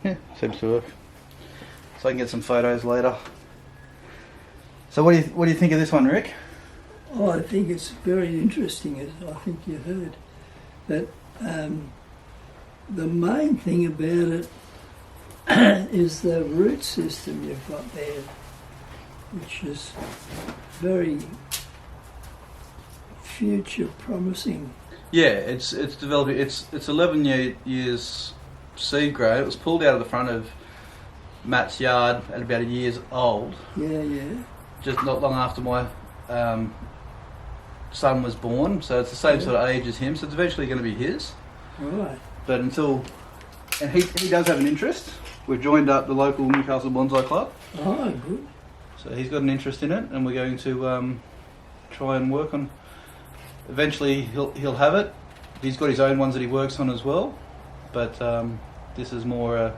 Yeah, seems to work. So I can get some photos later. So what do you think of this one, Rick? Oh, I think it's very interesting, as I think you heard. But the main thing about it is the root system you've got there, which is very future promising. Yeah, it's developing. It's 11 years seed growth. It was pulled out of the front of Matt's yard at about a year's old. Yeah. Just not long after my son was born, so it's the same sort of age as him. So it's eventually going to be his. Right. But and he does have an interest. We've joined up the local Newcastle Bonsai Club. Oh, good. So he's got an interest in it, and we're going to try and work on. Eventually, he'll have it. He's got his own ones that he works on as well, but this is more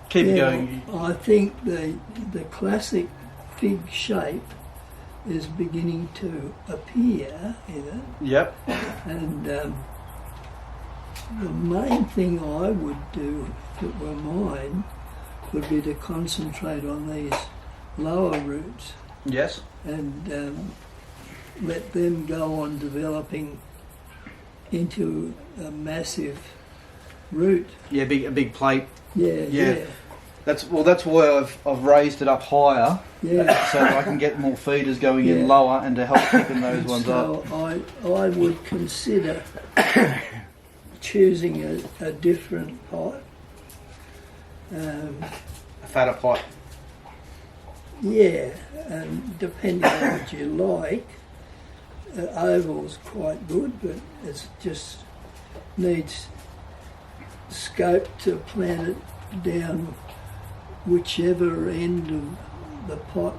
keep it going. I think the classic fig shape is beginning to appear in it. Yep. And the main thing I would do, if it were mine, would be to concentrate on these lower roots. Yes. And let them go on developing into a massive root. Yeah, a big plate. Yeah. That's why I've raised it up higher. Yeah. So that I can get more feeders going in lower and to help picking those ones up. So I would consider choosing a different pot. A fatter pot. Yeah, and depending on what you like, oval's quite good, but it just needs scope to plant it down whichever end of the pot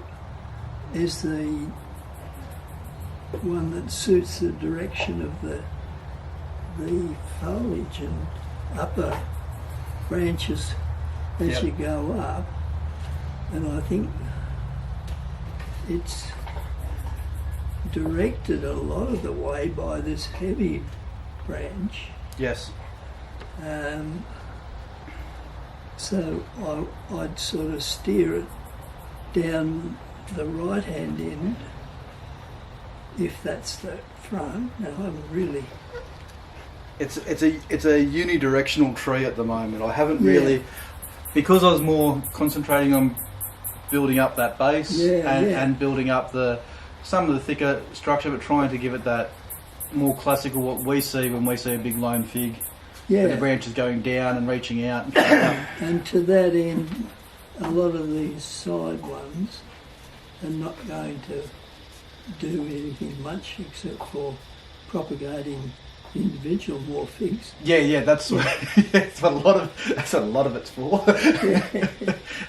is the one that suits the direction of the foliage and upper branches as you go up. And I think it's directed a lot of the way by this heavy branch. Yes. So I'd sort of steer it down the right-hand end, if that's the front. Now I'm really... It's a unidirectional tree at the moment. I haven't really, because I was more concentrating on building up that base and building up some of the thicker structure, but trying to give it that more classical what we see when we see a big lone fig. Yeah. The branches going down and reaching out. And coming up. And to that end, a lot of these side ones are not going to do anything much except for propagating individual more figs. Yeah, that's what a lot of it's for.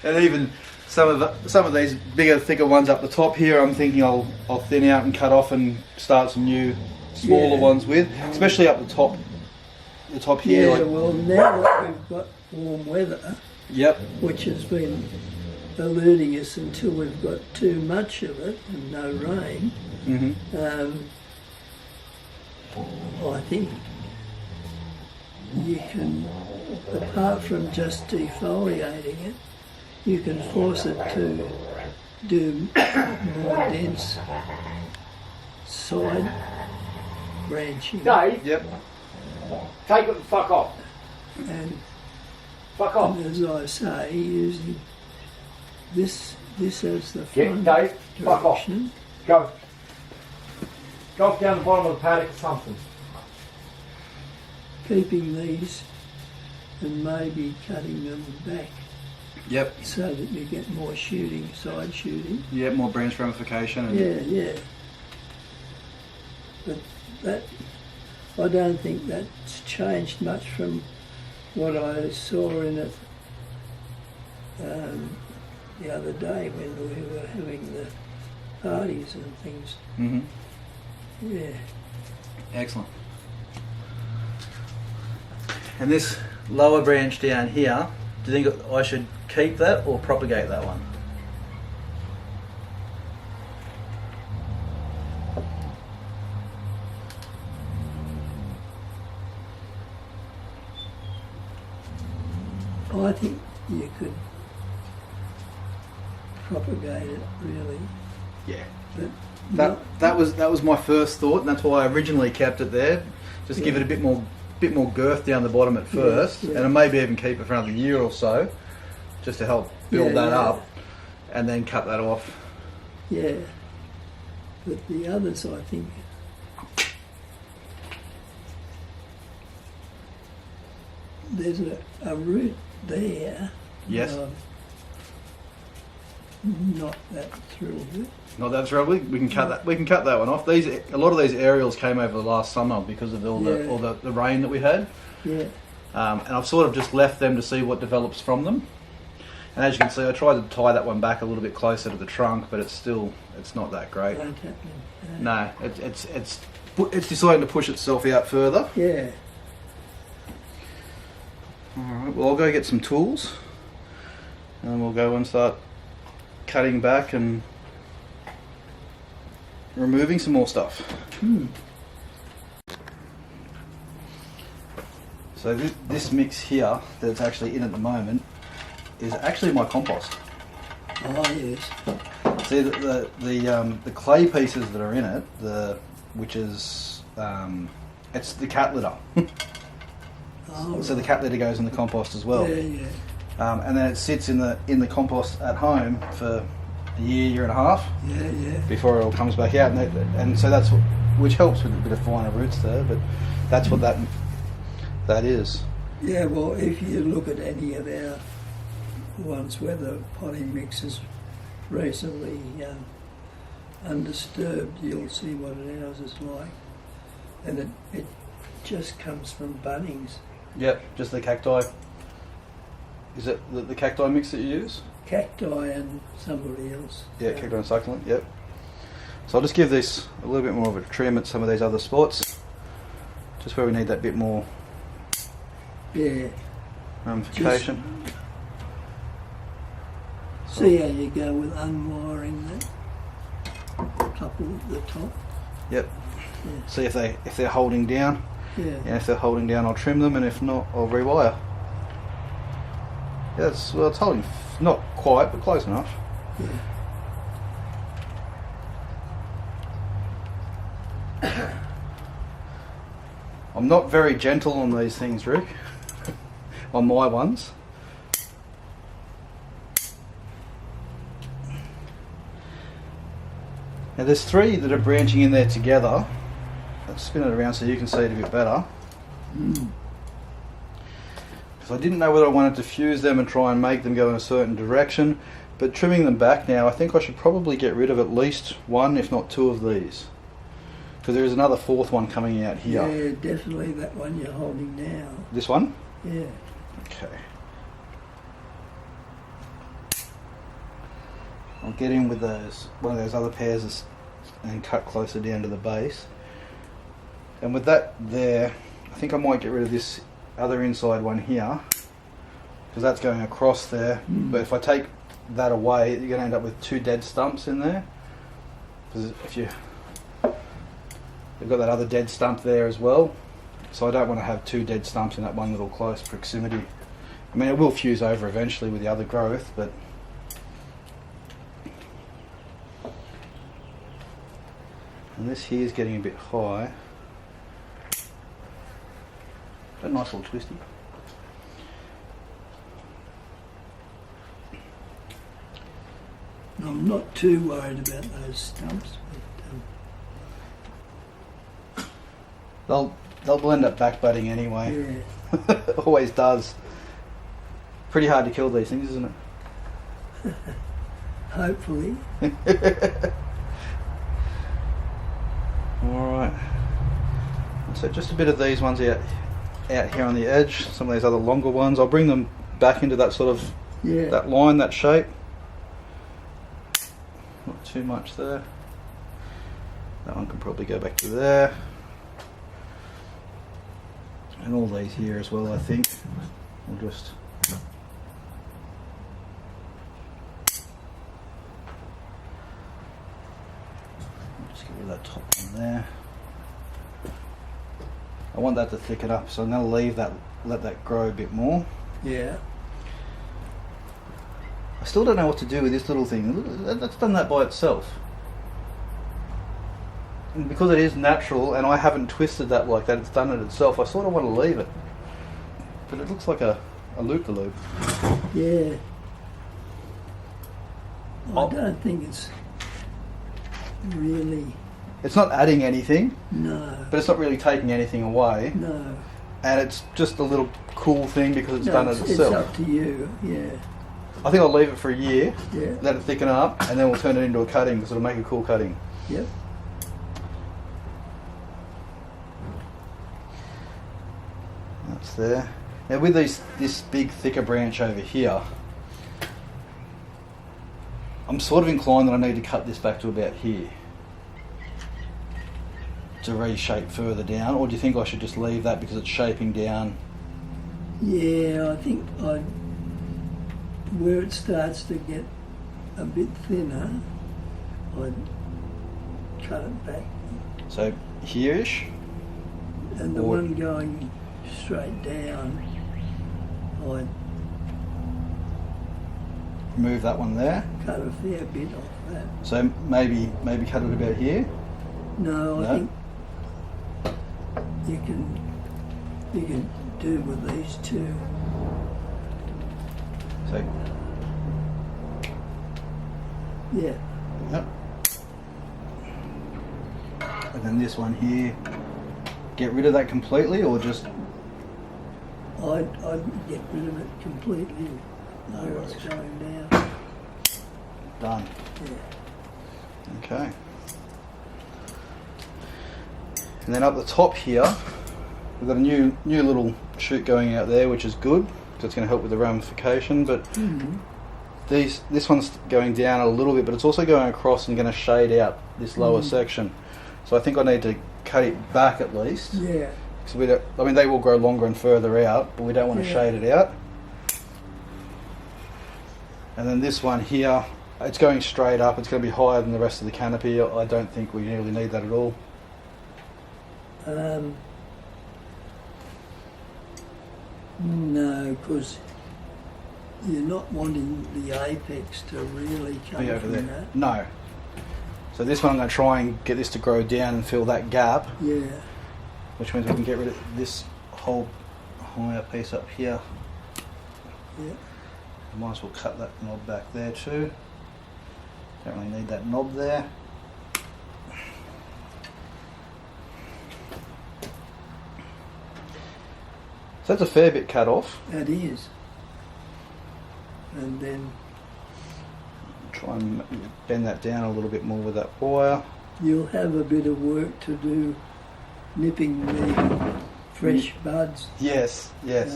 And even some of these bigger, thicker ones up the top here, I'm thinking I'll thin out and cut off and start some new smaller ones with, especially up the top. The top here. Yeah, well, now that we've got warm weather, which has been eluding us until we've got too much of it and no rain, I think you can, apart from just defoliating it, you can force it to do more dense side branching. Dave? Yep. Take it the fuck off. And fuck off. And as I say, using this as the Get front Dave, fuck off. direction. Go. Go down the bottom of the paddock or something. Keeping these and maybe cutting them back so that you get more shooting, side shooting. Yeah, more branch ramification. And Yeah. But that, I don't think that's changed much from what I saw in it the other day when we were having the parties and things. Yeah. Excellent. And this lower branch down here, do you think I should keep that or propagate that one? I think you could propagate it really. Yeah. But That was my first thought, and that's why I originally kept it there. Just give it a bit more girth down the bottom at first, and then maybe even keep it for another year or so, just to help build that up, and then cut that off. Yeah. But the others, I think, there's a root there. Yes. Not that thrilled with. Not that thrilled with. We can cut that. We can cut that one off. A lot of these aerials came over the last summer because of all the rain that we had. Yeah. And I've sort of just left them to see what develops from them. And as you can see, I tried to tie that one back a little bit closer to the trunk, but it's not that great. Ain't happening. No, it's deciding to push itself out further. Yeah. All right. Well, I'll go get some tools, and then we'll go and start cutting back and removing some more stuff. So this mix here that's actually in at the moment is actually my compost. Oh yes. See the clay pieces that are in it, which is it's the cat litter. Oh, So the cat litter goes in the compost as well. Yeah. And then it sits in the compost at home for a year and a half. Yeah. Before it all comes back out, and so that's which helps with a bit of finer roots there. But that's what that is. Yeah. Well, if you look at any of our ones where the potting mix is recently undisturbed, you'll see what ours is like, and it just comes from Bunnings. Yep, just the cacti. Is it the cacti mix that you use? Cacti and somebody else. Yeah, cacti and succulent, yep. So I'll just give this a little bit more of a trim at some of these other spots, just where we need that bit more ramification. See how you go with unwiring that couple at the top. Yep. Yeah. See if they're holding down. Yeah. And if they're holding down, I'll trim them, and if not, I'll rewire. Yeah, it's holding, not quite, but close enough. Yeah. I'm not very gentle on these things, Rick. On my ones. Now there's 3 that are branching in there together. Let's spin it around so you can see it a bit better. Because I didn't know whether I wanted to fuse them and try and make them go in a certain direction, but trimming them back now, I think I should probably get rid of at least 1, if not 2 of these. Because there is another 4th one coming out here. Yeah, definitely that one you're holding now. This one? Yeah. Okay. I'll get in with one of those other pairs and cut closer down to the base. And with that there, I think I might get rid of this other inside one here, because that's going across there. But if I take that away, you're going to end up with 2 dead stumps in there. Because if you've got that other dead stump there as well. So I don't want to have 2 dead stumps in that one little close proximity. I mean, it will fuse over eventually with the other growth, but and this here is getting a bit high. A nice little twisty. I'm not too worried about those stumps, but They'll end up back budding anyway. yeah. Always does. Pretty hard to kill these things, isn't it? Hopefully. Alright. So just a bit of these ones out here on the edge, some of these other longer ones. I'll bring them back into that sort of that line, that shape. Not too much there. That one can probably go back to there. And all these here as well, I think. We'll just get rid of that top one there. I want that to thicken up, so I'm going to leave that, let that grow a bit more. Yeah. I still don't know what to do with this little thing. That's done that by itself. And because it is natural and I haven't twisted that like that, it's done it itself, I sort of want to leave it. But it looks like a loop-de-loop. Yeah. I don't think it's really... It's not adding anything. No. But it's not really taking anything away. No. And it's just a little cool thing because it's done it itself. It's up to you, yeah. I think I'll leave it for a year, Yeah. let it thicken up, and then we'll turn it into a cutting because it'll make a cool cutting. Yep. That's there. Now with this big thicker branch over here, I'm sort of inclined that I need to cut this back to about here to reshape further down, or do you think I should just leave that because it's shaping down? Yeah, I think where it starts to get a bit thinner, I'd cut it back. So here-ish? And the one going straight down, I'd move that one there. cut a fair bit off that. So maybe cut it about here. No, I think you can do with these two. So Yeah. yep. And then this one here, get rid of that completely, or just I'd get rid of it completely. No Where it's worries. going down. done. Yeah. Okay. And then up the top here, we've got a new little shoot going out there, which is good because it's going to help with the ramification. But this one's going down a little bit, but it's also going across and going to shade out this lower section. So I think I need to cut it back at least. Yeah. So we don't, I mean, they will grow longer and further out, but we don't want to shade it out. And then this one here, it's going straight up. It's going to be higher than the rest of the canopy. I don't think we really need that at all. No, because you're not wanting the apex to really come Be over from there. that. No. So this one I'm going to try and get this to grow down and fill that gap, Yeah. which means we can get rid of this whole higher piece up here. Yeah. Might as well cut that knob back there too. Don't really need that knob there. So that's a fair bit cut off. That is. And then Try and bend that down a little bit more with that wire. you'll have a bit of work to do nipping the fresh buds Yes, yes.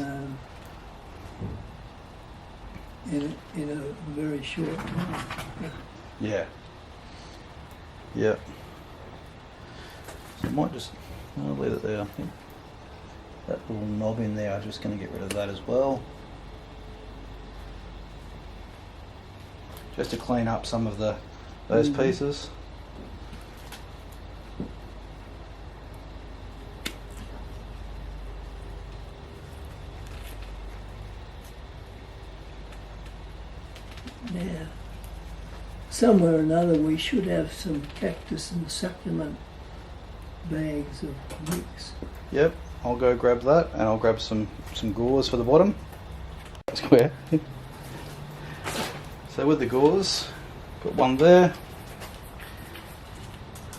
in a very short time. Yeah. Yeah. So I might just, I'll leave it there. I think that little knob in there, I'm just going to get rid of that as well. Just to clean up some of those pieces. Yeah. Somewhere or another we should have some cactus and succulent bags of mix. Yep, I'll go grab that, and I'll grab some gauze for the bottom. Square. So with the gauze, got one there.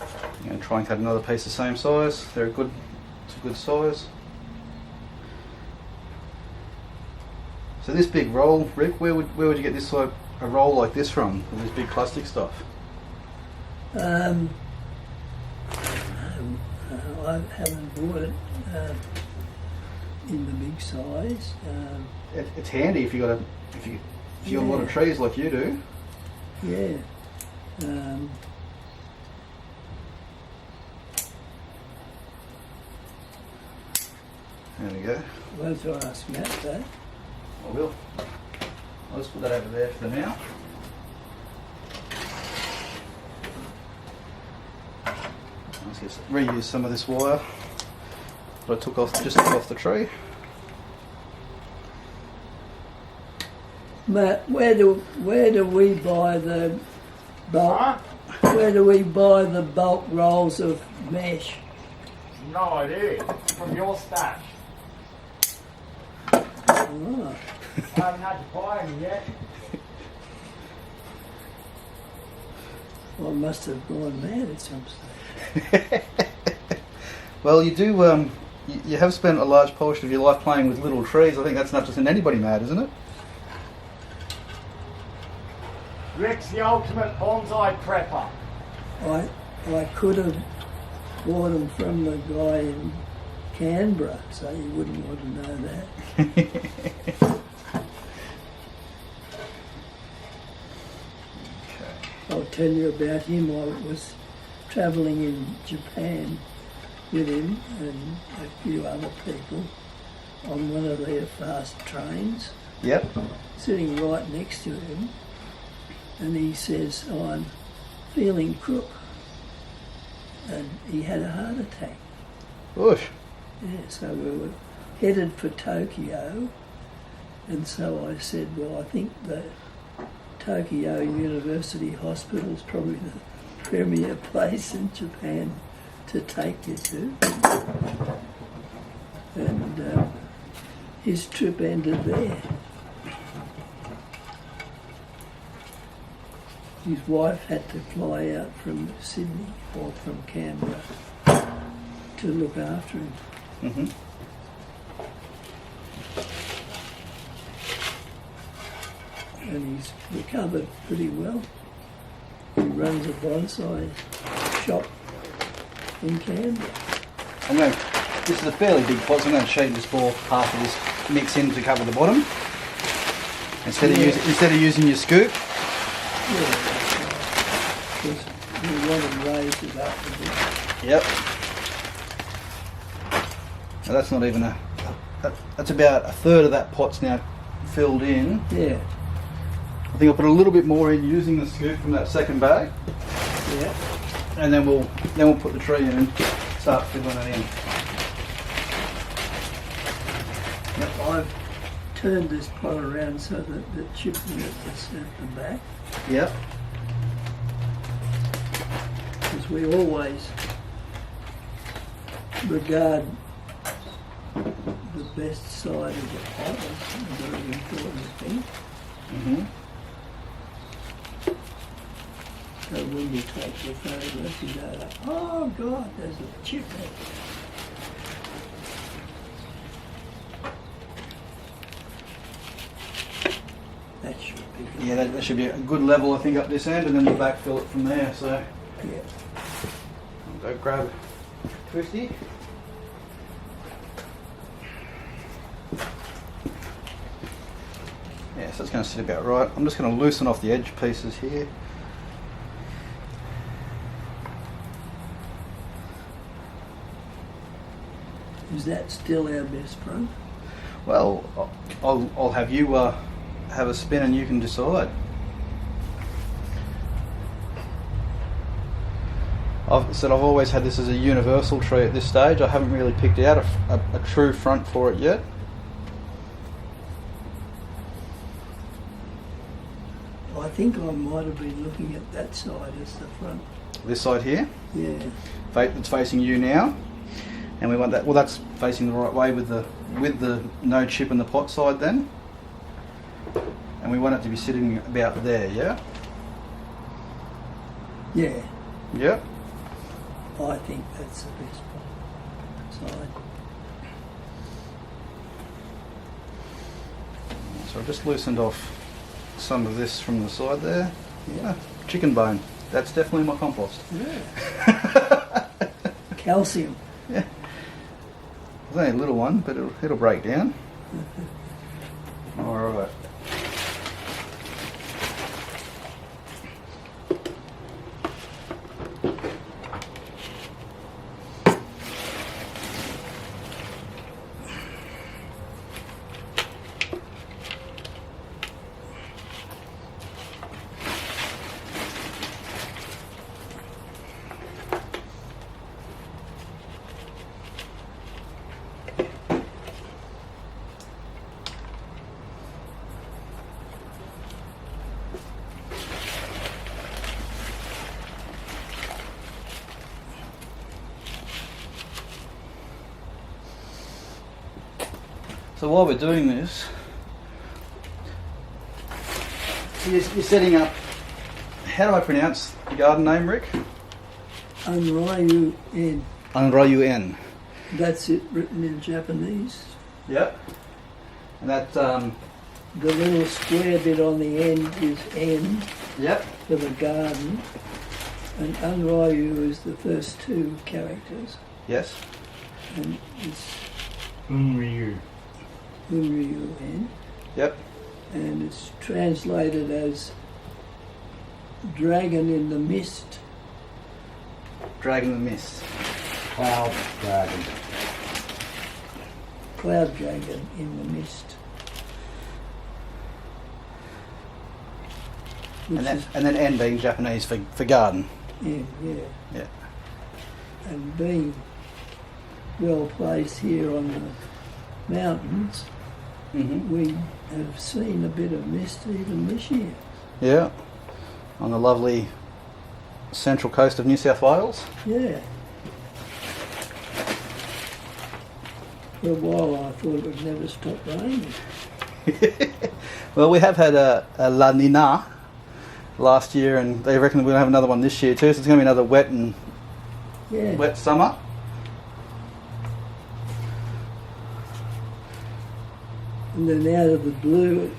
I'm going to try and cut another piece the same size. It's a good size. So this big roll, Rick, where would you get this a roll like this from? With this big plastic stuff? I haven't bought it in the big size. It's handy if you got a lot of trees like you do. Yeah. There we go. Well, so I smashed that. I will. I'll just put that over there for now. Let's just reuse some of this wire that I just took off the tree. Matt, where do we buy the bulk? Huh? Where do we buy the bulk rolls of mesh? No idea. From your stash. Oh, I haven't had to buy any yet. I must have gone mad at some stage. Well, you do. You have spent a large portion of your life playing with little trees. I think that's enough to send anybody mad, isn't it? Ric's the ultimate bonsai prepper. I could have bought them from the guy in Canberra, so you wouldn't want to know that. I'll tell you about him. I was travelling in Japan with him and a few other people on one of their fast trains, Yep. sitting right next to him, and he says, "Oh, I'm feeling crook," and he had a heart attack. Whoosh. Yeah, so we were headed for Tokyo, and so I said, well, I think the Tokyo University Hospital is probably the premier place in Japan to take you to. And his trip ended there. His wife had to fly out from Sydney or from Canberra to look after him. Mm-hmm. And he's recovered pretty well. He runs a bonsai shop in Canberra. This is a fairly big pot, so I'm going to show you just pour half of this mix in to cover the bottom. Instead of using your scoop. Yeah, because you want to raise it up a bit. Yep. Now that's not even that's about a third of that pot's now filled in. Yeah, I think I'll put a little bit more in using the scoop from that second bag. yeah. And then we'll put the tree in and start filling it in. I've turned this pot around so that the chip in it is at the back, Yep. because we always regard the best side of the pot as a very important thing. Mm-hmm. So when you take the photograph, you go, oh God, there's a chip there. That should be good. Yeah, that should be a good level, I think, up this end, and then we'll backfill it from there. So Yeah. I'll go grab Twisty. Yeah, so it's going to sit about right. I'm just going to loosen off the edge pieces here. Is that still our best front? Well, I'll have you have a spin and you can decide. I've always had this as a universal tree at this stage. I haven't really picked out a true front for it yet. I think I might have been looking at that side as the front. This side here, Yeah. it's facing you now, and we want that. Well, that's facing the right way with the no chip in the pot side then, and we want it to be sitting about there. Yeah. Yeah. Yeah. I think that's the best side. So I've just loosened off some of this from the side there. Yeah. Chicken bone. That's definitely my compost. Yeah. Calcium. Yeah. It's only a little one, but it'll break down. All right. So while we're doing this, you're setting up. How do I pronounce the garden name, Rick? Unryu-En. Unryu-En. That's it, written in Japanese. Yep. And that. The little square bit on the end is N. Yep. For the garden. And Unryu is the first two characters. Yes. And it's Unryu-En. Yep. And it's translated as Dragon in the Mist. Dragon in the Mist. Cloud dragon. Cloud Dragon in the Mist. And then N being Japanese for garden. Yeah. Yeah. And being well placed here on the mountains, we have seen a bit of mist even this year. Yeah. On the lovely central coast of New South Wales. Yeah. For a while I thought it would never stop raining. Well, we have had a La Nina last year, and they reckon we'll have another one this year too. So it's going to be another wet summer. And then out of the blue,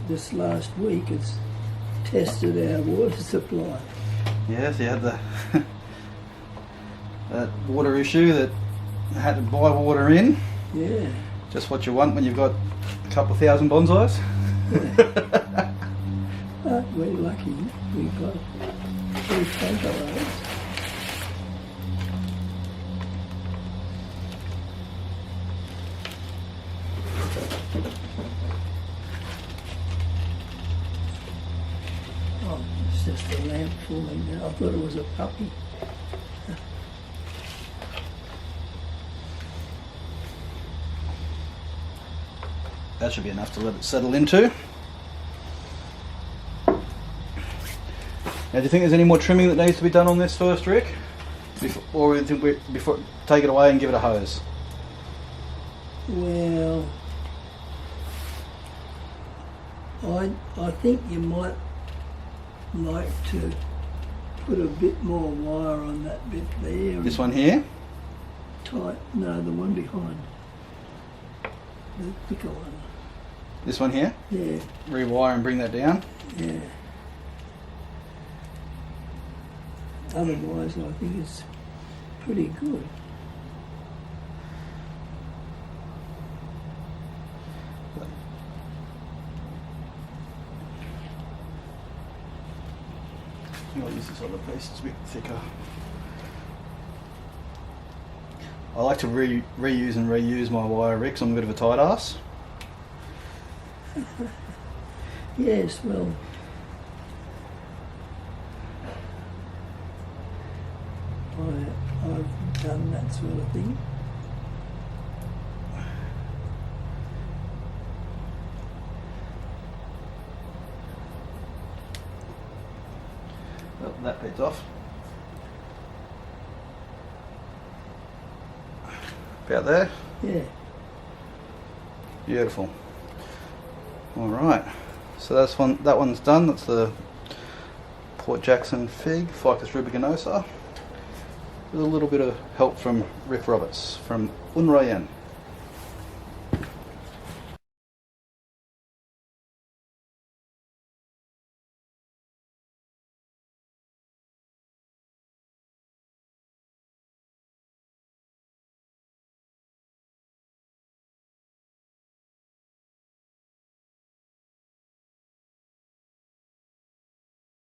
this last week, it's tested our water supply. Yes, you had the that water issue that had to buy water in. Yeah. Just what you want when you've got a couple of thousand bonsais. But we're lucky. We've got 3 tanker loads. Oh, it's just a lamp falling down. I thought it was a puppy. That should be enough to let it settle into. Now, do you think there's any more trimming that needs to be done on this first, Rick? Or do you think before take it away and give it a hose? Well, I think you might like to put a bit more wire on that bit there. This one here? Tight. No, the one behind. The thicker one. This one here? Yeah. Rewire and bring that down? Yeah. Otherwise, I think it's pretty good. I'll use this other piece, it's a bit thicker. I like to reuse and reuse my wire, Rick, so I'm a bit of a tight ass. Yes, well, I've done that sort of thing. Well, that bit's off. About there? Yeah. Beautiful. All right. So that one's done. That's the Port Jackson fig, Ficus Rubiginosa, with a little bit of help from Ric Roberts from Unryu-En.